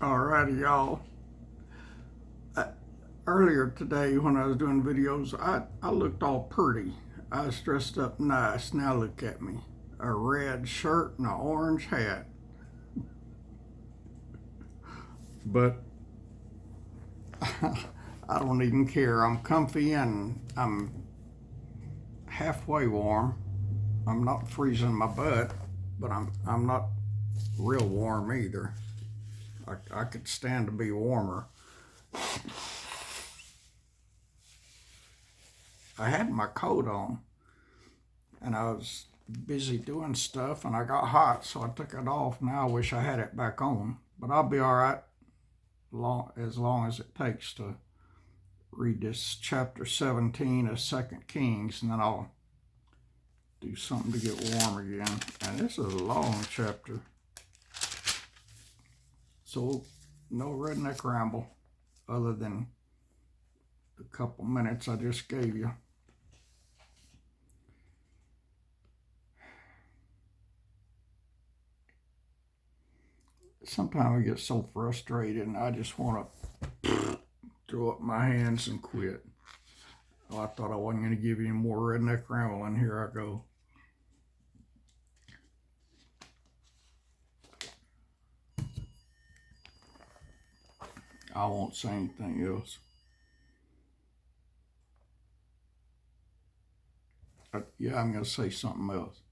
Alrighty, y'all. Uh, Earlier today, when I was doing videos, I looked all pretty. I was dressed up nice. Now look at me, a red shirt and an orange hat. But I don't even care. I'm comfy and I'm halfway warm. I'm not freezing my butt, but I'm not real warm either. I could stand to be warmer. I had my coat on, and I was busy doing stuff and I got hot, so I took it off. Now I wish I had it back on, but I'll be all right as long as it takes to read this chapter 17 of 2nd Kings, and then I'll do something to get warm again. And this is a long chapter, so no redneck ramble other than the couple minutes I just gave you. Sometimes I get so frustrated and I just want to throw up my hands and quit. Oh, I thought I wasn't going to give you any more redneck ramble, and here I go. I won't say anything else. Yeah, I'm going to say something else.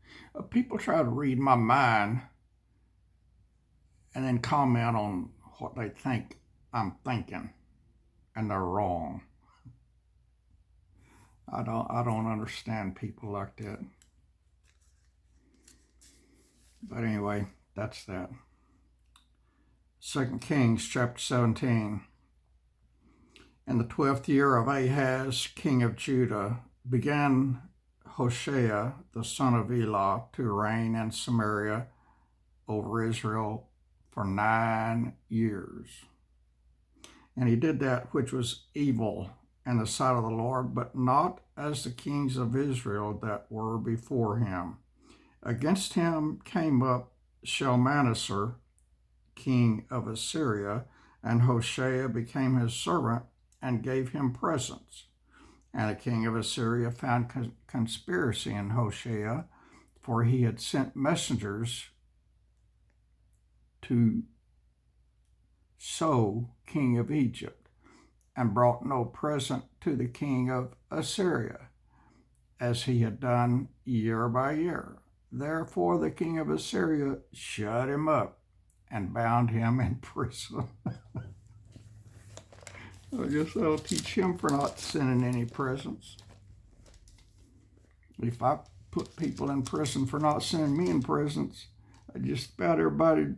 People try to read my mind and then comment on what they think I'm thinking, and they're wrong. I don't understand people like that. But anyway, that's that. 2 Kings chapter 17. In the 12th year of Ahaz, king of Judah, began Hoshea, the son of Elah, to reign in Samaria over Israel for 9 years. And he did that which was evil in the sight of the Lord, but not as the kings of Israel that were before him. Against him came up Shalmaneser, king of Assyria, and Hoshea became his servant and gave him presents. And the king of Assyria found conspiracy in Hoshea, for he had sent messengers to So, king of Egypt, and brought no present to the king of Assyria, as he had done year by year. Therefore the king of Assyria shut him up and bound him in prison. I guess that'll teach him for not sending any presents. If I put people in prison for not sending me in presents, just about everybody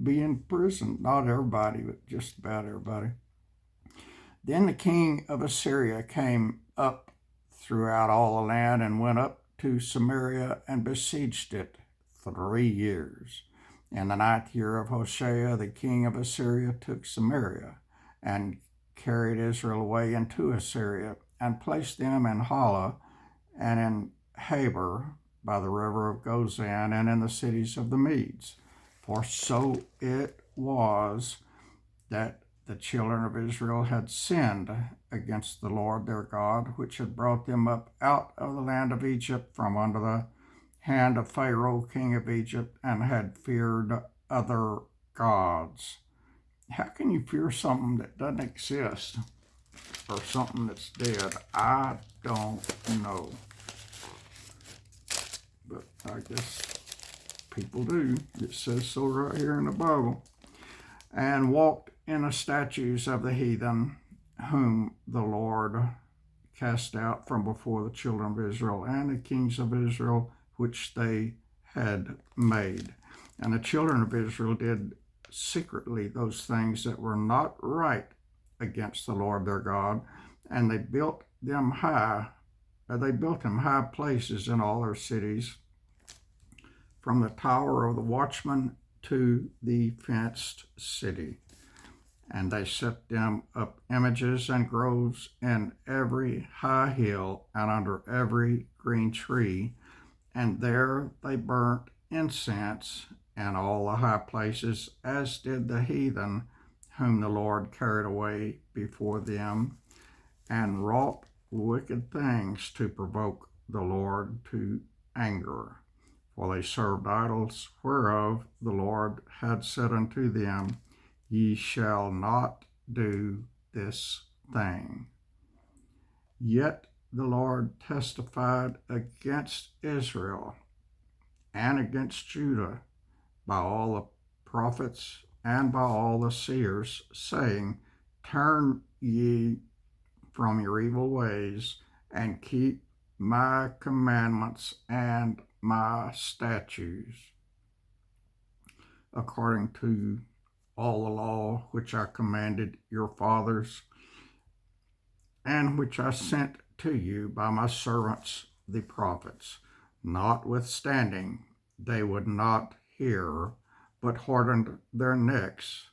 be in prison. Not everybody, but just about everybody. Then the king of Assyria came up throughout all the land and went up to Samaria and besieged it 3 years. In the 9th year of Hoshea, the king of Assyria took Samaria and carried Israel away into Assyria and placed them in Hala and in Habor by the river of Gozan and in the cities of the Medes. For so it was that the children of Israel had sinned against the Lord their God, which had brought them up out of the land of Egypt from under the hand of Pharaoh, king of Egypt, and had feared other gods. How can you fear something that doesn't exist or something that's dead? I don't know. But I guess people do. It says so right here in the Bible. And walked in the statues of the heathen, whom the Lord cast out from before the children of Israel and the kings of Israel, which they had made. And the children of Israel did secretly those things that were not right against the Lord their God, and they built him high places in all their cities, from the tower of the watchman to the fenced city. And they set them up images and groves in every high hill and under every green tree, and there they burnt incense and all the high places, as did the heathen, whom the Lord carried away before them, and wrought wicked things to provoke the Lord to anger. For they served idols, whereof the Lord had said unto them, Ye shall not do this thing. Yet the Lord testified against Israel and against Judah by all the prophets and by all the seers, saying, Turn ye from your evil ways, and keep my commandments and my statutes, according to all the law which I commanded your fathers, and which I sent to you by my servants the prophets. Notwithstanding, they would not hear, but hardened their necks,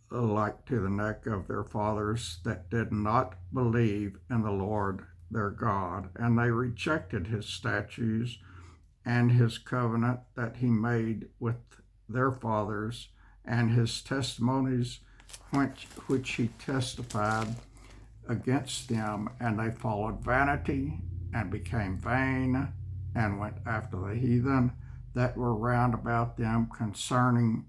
like to the neck of their fathers that did not believe in the Lord their God. And they rejected his statutes and his covenant that he made with their fathers, and his testimonies which he testified against them. And they followed vanity and became vain, and went after the heathen that were round about them, concerning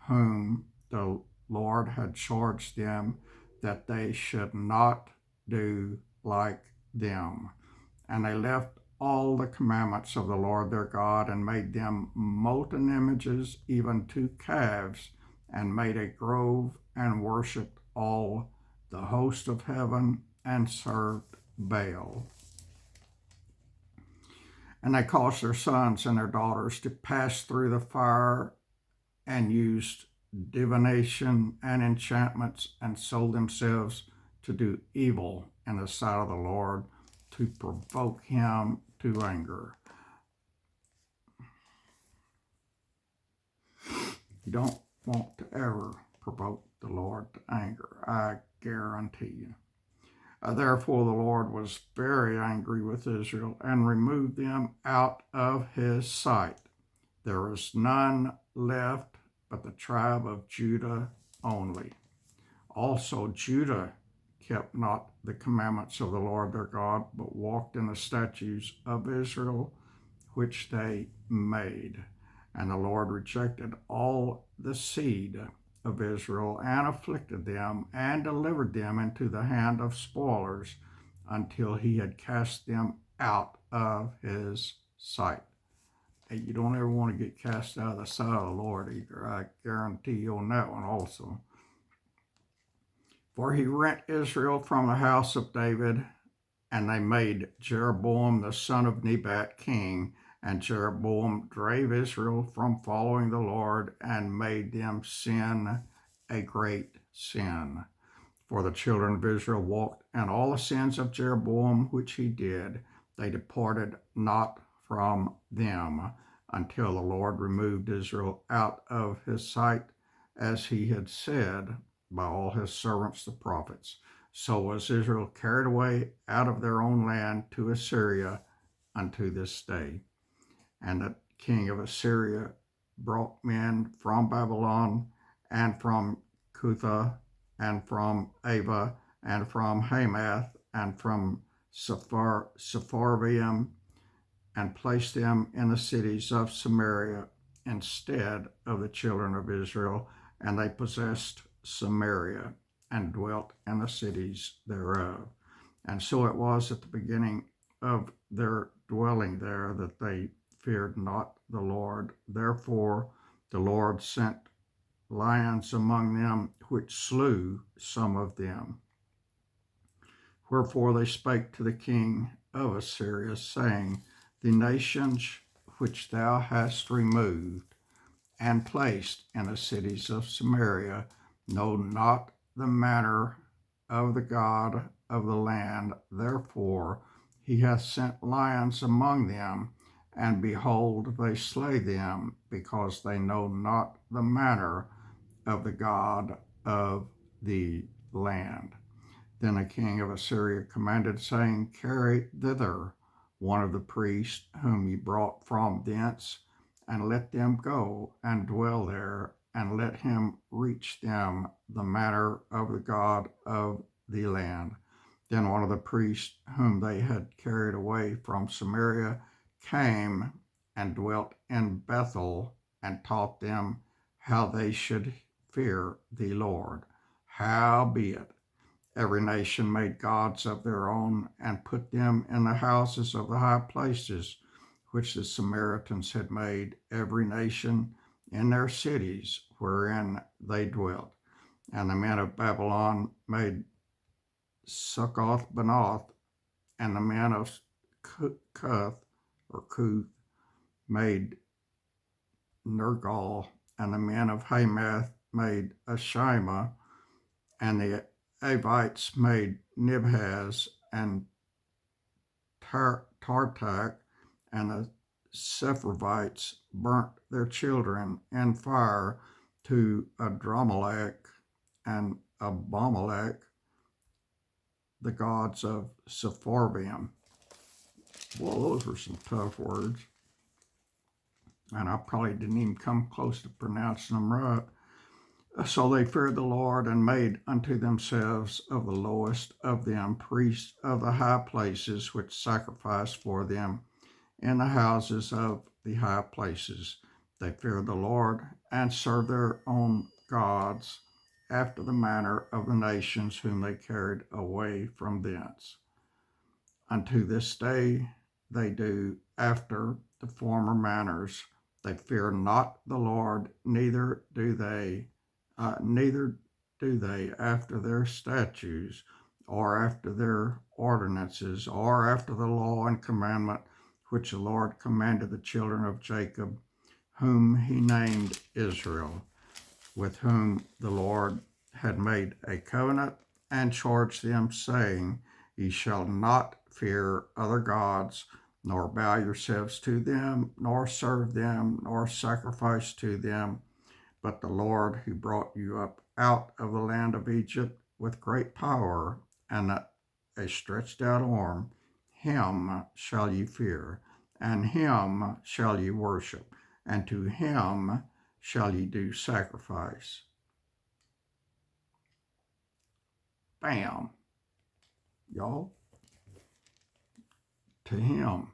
whom the Lord had charged them that they should not do like them. And they left all the commandments of the Lord their God, and made them molten images, even to calves, and made a grove, and worshipped all the host of heaven, and served Baal. And they caused their sons and their daughters to pass through the fire, and used divination and enchantments, and sold themselves to do evil in the sight of the Lord, to provoke him to anger. You don't want to ever provoke the Lord to anger, I guarantee you. Therefore the Lord was very angry with Israel, and removed them out of his sight. There is none left but the tribe of Judah only. Also Judah kept not the commandments of the Lord their God, but walked in the statutes of Israel, which they made. And the Lord rejected all the seed of Israel, and afflicted them, and delivered them into the hand of spoilers, until he had cast them out of his sight. And you don't ever want to get cast out of the sight of the Lord either. I guarantee you on that one also. For he rent Israel from the house of David, and they made Jeroboam the son of Nebat king. And Jeroboam drave Israel from following the Lord, and made them sin a great sin. For the children of Israel walked in all the sins of Jeroboam which he did. They departed not from them, until the Lord removed Israel out of his sight, as he had said by all his servants the prophets. So was Israel carried away out of their own land to Assyria unto this day. And the king of Assyria brought men from Babylon, and from Cutha, and from Ava, and from Hamath, and from Sepharvaim, and placed them in the cities of Samaria instead of the children of Israel. And they possessed Samaria, and dwelt in the cities thereof. And so it was at the beginning of their dwelling there, that they feared not the Lord. Therefore the Lord sent lions among them, which slew some of them. Wherefore they spake to the king of Assyria, saying, The nations which thou hast removed and placed in the cities of Samaria know not the manner of the God of the land. Therefore he hath sent lions among them, and behold, they slay them, because they know not the manner of the God of the land. Then the king of Assyria commanded, saying, Carry thither one of the priests whom ye brought from thence, and let them go and dwell there, and let him reach them the manner of the God of the land. Then one of the priests whom they had carried away from Samaria came and dwelt in Bethel, and taught them how they should fear the Lord. Howbeit, every nation made gods of their own, and put them in the houses of the high places, which the Samaritans had made, every nation in their cities wherein they dwelt. And the men of Babylon made Succoth-Benoth, and the men of Cuth or Cuth made Nergal, and the men of Hamath made Ashima, and the Avites made Nibhaz and Tartak, and the Sepharvites burnt their children in fire to Adramelech and Abimelech, the gods of Sepharvaim. Well, those were some tough words, and I probably didn't even come close to pronouncing them right. So they feared the Lord, and made unto themselves of the lowest of them priests of the high places, which sacrificed for them in the houses of the high places. They feared the Lord, and served their own gods after the manner of the nations whom they carried away from thence. Unto this day they do after the former manners. They fear not the Lord, neither do they after their statutes, or after their ordinances, or after the law and commandment which the Lord commanded the children of Jacob, whom he named Israel, with whom the Lord had made a covenant, and charged them, saying, Ye shall not fear other gods, nor bow yourselves to them, nor serve them, nor sacrifice to them, but the Lord who brought you up out of the land of Egypt with great power and a stretched out arm, him shall ye fear, and him shall ye worship, and to him shall ye do sacrifice. Bam, y'all. To him.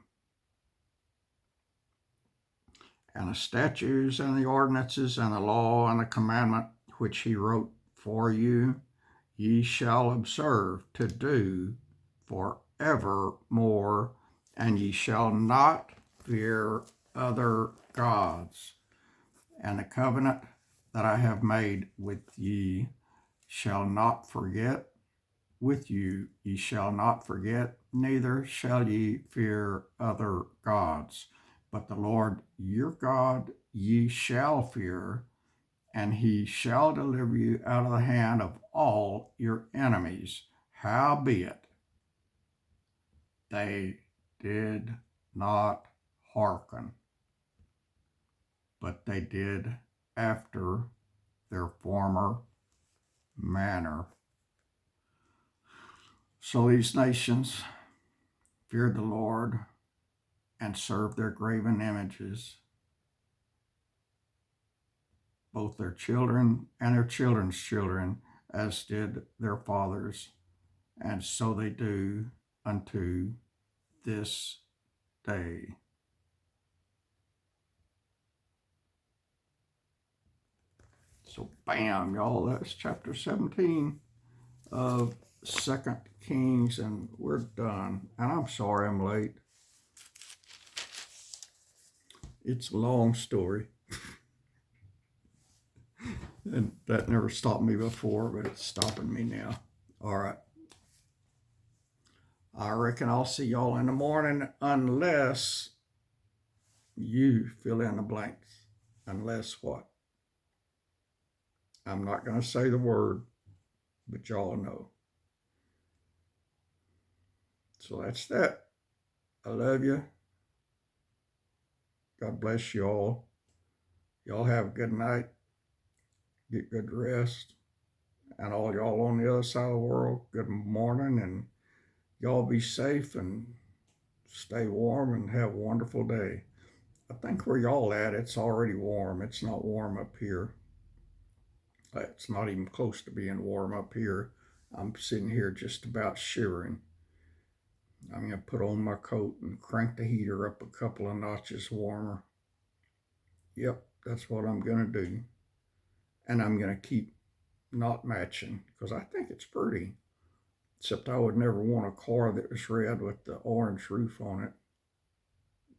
And the statutes and the ordinances and the law and the commandment which he wrote for you, ye shall observe to do forevermore, and ye shall not fear other gods. And the covenant that I have made with ye shall not forget with you, ye shall not forget, neither shall ye fear other gods. But the Lord your God ye shall fear, and he shall deliver you out of the hand of all your enemies. Howbeit, they did not hearken, but they did after their former manner. So these nations feared the Lord and served their graven images, both their children and their children's children, as did their fathers, and so they do unto this day. So bam, y'all, that's chapter 17 of 2 Kings, and we're done. And I'm sorry I'm late. It's a long story. And that never stopped me before, but it's stopping me now. All right. I reckon I'll see y'all in the morning, unless you fill in the blanks. Unless what? I'm not going to say the word, but y'all know. So that's that. I love you. God bless you all. Y'all have a good night. Get good rest. And all y'all on the other side of the world, good morning. And y'all be safe and stay warm and have a wonderful day. I think where y'all at, it's already warm. It's not warm up here. It's not even close to being warm up here. I'm sitting here just about shivering. I'm going to put on my coat and crank the heater up a couple of notches warmer. Yep, that's what I'm going to do. And I'm going to keep not matching because I think it's pretty. Except I would never want a car that was red with the orange roof on it.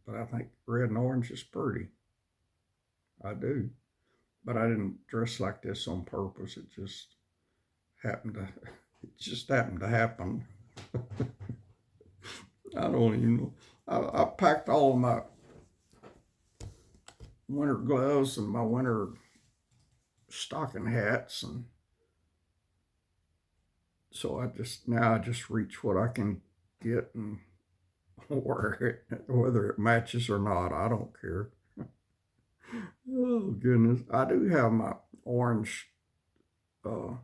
But I think red and orange is pretty. I do. But I didn't dress like this on purpose. It just happened to happen. I don't even know. I packed all of my winter gloves and my winter stocking hats, and so I just reach what I can get and wear it, whether it matches or not. I don't care. Oh goodness, I do have my orange uh,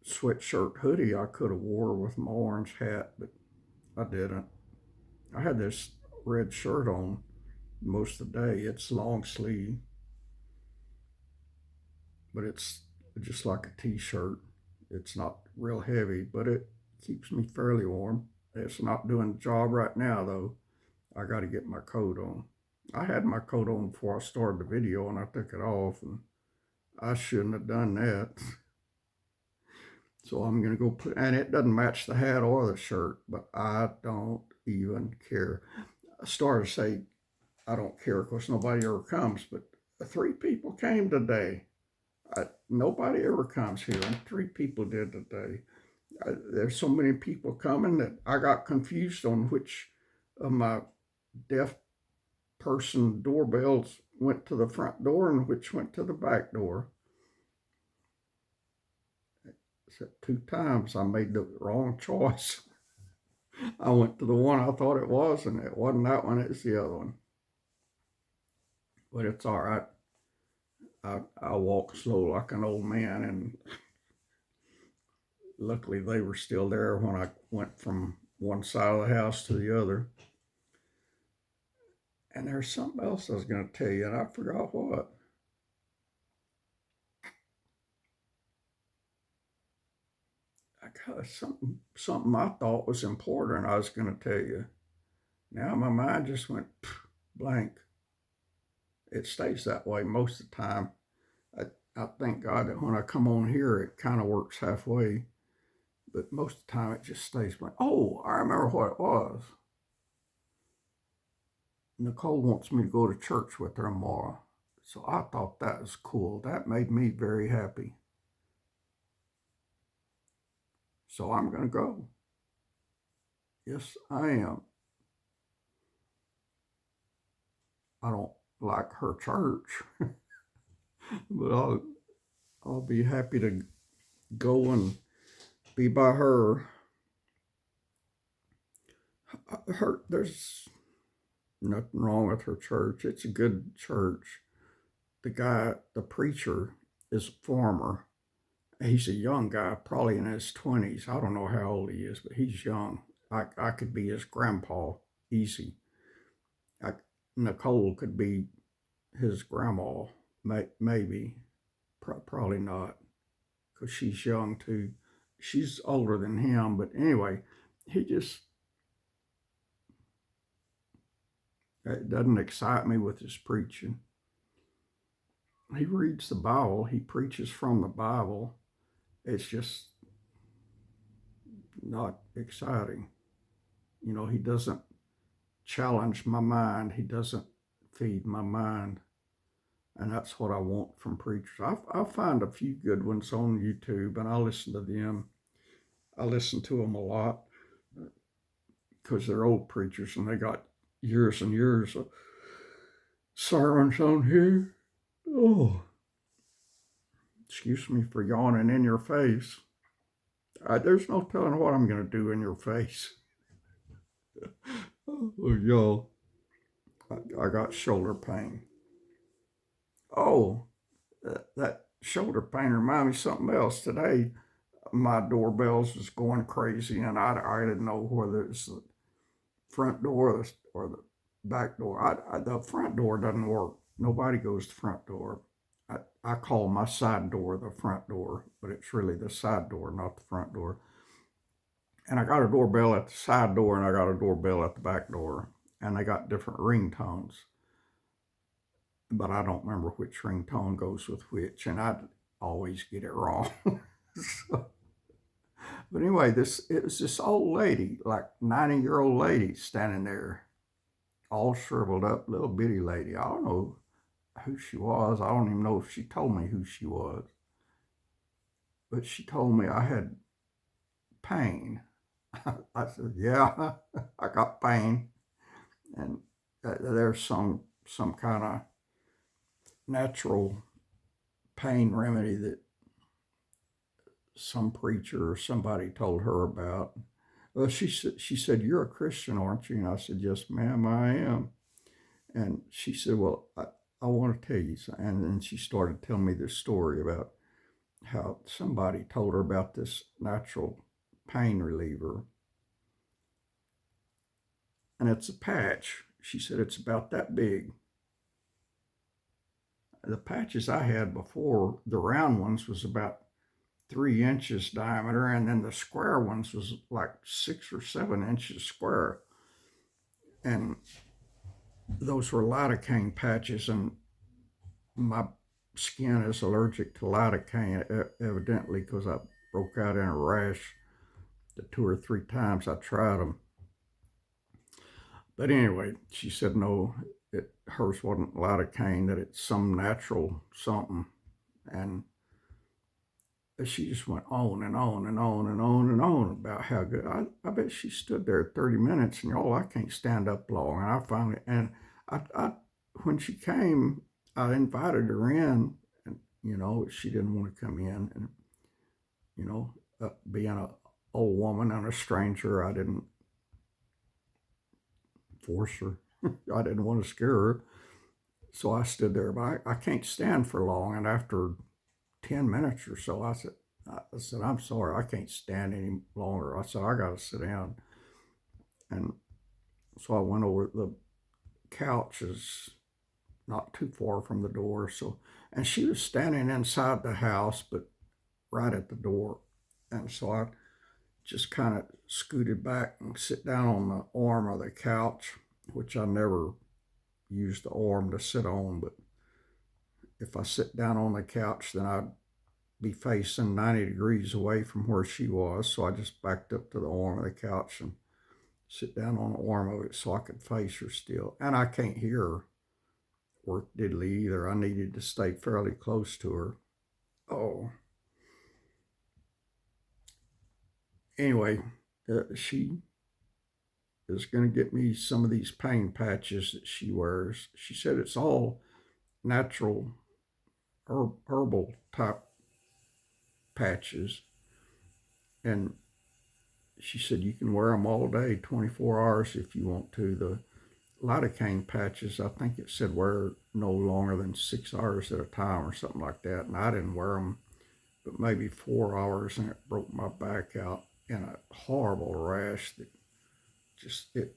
sweatshirt hoodie I could have wore with my orange hat, but I didn't. I had this red shirt on most of the day. It's long sleeve, but it's just like a t-shirt. It's not real heavy, but it keeps me fairly warm. It's not doing the job right now though. I got to get my coat on. I had my coat on before I started the video and I took it off, and I shouldn't have done that. So I'm going to go put, and it doesn't match the hat or the shirt, but I don't even care. I started to say I don't care because nobody ever comes, but 3 people came today. Nobody ever comes here, and 3 people did today. There's so many people coming that I got confused on which of my deaf person doorbells went to the front door and which went to the back door. So 2 times I made the wrong choice. I went to the one I thought it was, and it wasn't that one, it's the other one. But it's all right. I walk slow like an old man, and luckily they were still there when I went from one side of the house to the other. And there's something else I was going to tell you, and I forgot what. I got something I thought was important I was going to tell you. Now my mind just went blank. It stays that way most of the time. I thank God that when I come on here, it kind of works halfway. But most of the time, it just stays blank. Oh, I remember what it was. Nicole wants me to go to church with her tomorrow. So I thought that was cool. That made me very happy. So I'm going to go. Yes, I am. I don't like her church, but I'll be happy to go and be by her. There's nothing wrong with her church. It's a good church. The preacher, is a farmer. He's a young guy, probably in his 20s. I don't know how old he is, but he's young. I could be his grandpa, easy. Nicole could be his grandma, maybe. Probably not, because she's young too. She's older than him, but anyway, it doesn't excite me with his preaching. He reads the Bible, he preaches from the Bible. It's just not exciting. He doesn't challenge my mind, he doesn't feed my mind. And that's what I want from preachers. I find a few good ones on YouTube, and I listen to them. I listen to them a lot because they're old preachers and they got years and years of sermons on here. Oh, excuse me for yawning in your face. There's no telling what I'm going to do in your face. Oh, y'all, I got shoulder pain. Oh, that shoulder pain reminded me of something else. Today, my doorbells was going crazy, and I didn't know whether it's the front door or the back door. The front door doesn't work. Nobody goes to the front door. I call my side door the front door, but it's really the side door, not the front door. And I got a doorbell at the side door and I got a doorbell at the back door. And they got different ringtones. But I don't remember which ringtone goes with which. And I always get it wrong. So, but anyway, it was this old lady, like 90-year-old lady, standing there, all shriveled up, little bitty lady. I don't know who she was. I don't even know if she told me who she was. But she told me I had pain. I said, yeah, I got pain. And there's some kind of natural pain remedy that some preacher or somebody told her about. Well, she said, you're a Christian, aren't you? And I said, yes, ma'am, I am. And she said, well, I want to tell you something. And then she started telling me this story about how somebody told her about this natural pain reliever. And it's a patch. She said it's about that big. The patches I had before, the round ones, was about 3 inches diameter, and then the square ones was like 6 or 7 inches square. And those were lidocaine patches, and my skin is allergic to lidocaine, evidently, because I broke out in a rash the 2 or 3 times I tried them. But anyway, she said no, hers wasn't lidocaine, that it's some natural something. And she just went on and on and on and on and on about how good. I bet she stood there 30 minutes, and y'all, I can't stand up long. And I finally, and when she came, I invited her in, and she didn't want to come in, and being an old woman and a stranger, I didn't force her. I didn't want to scare her. So I stood there, but I can't stand for long. And after 10 minutes or so, I said, I'm sorry, I can't stand any longer. I said, I got to sit down. And so I went over. The couch is not too far from the door. And she was standing inside the house, but right at the door. And so I just kind of scooted back and sit down on the arm of the couch, which I never use the arm to sit on, but if I sit down on the couch, then I'd be facing 90 degrees away from where she was. So I just backed up to the arm of the couch and sit down on the arm of it so I could face her still. And I can't hear her worth diddly either. I needed to stay fairly close to her. Oh. Anyway, she is going to get me some of these pain patches that she wears. She said it's all natural herbal type patches. And she said you can wear them all day, 24 hours if you want to. The lidocaine patches, I think it said wear no longer than 6 hours at a time or something like that. And I didn't wear them but maybe 4 hours, and it broke my back out in a horrible rash that just, it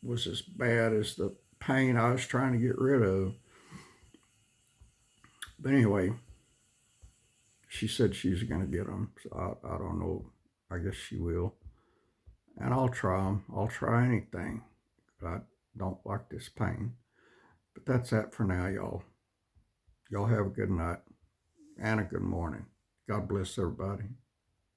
was as bad as the pain I was trying to get rid of. But anyway, she said she's going to get them. So I don't know. I guess she will. And I'll try them. I'll try anything. But I don't like this pain. But that's that for now, y'all. Y'all have a good night and a good morning. God bless everybody.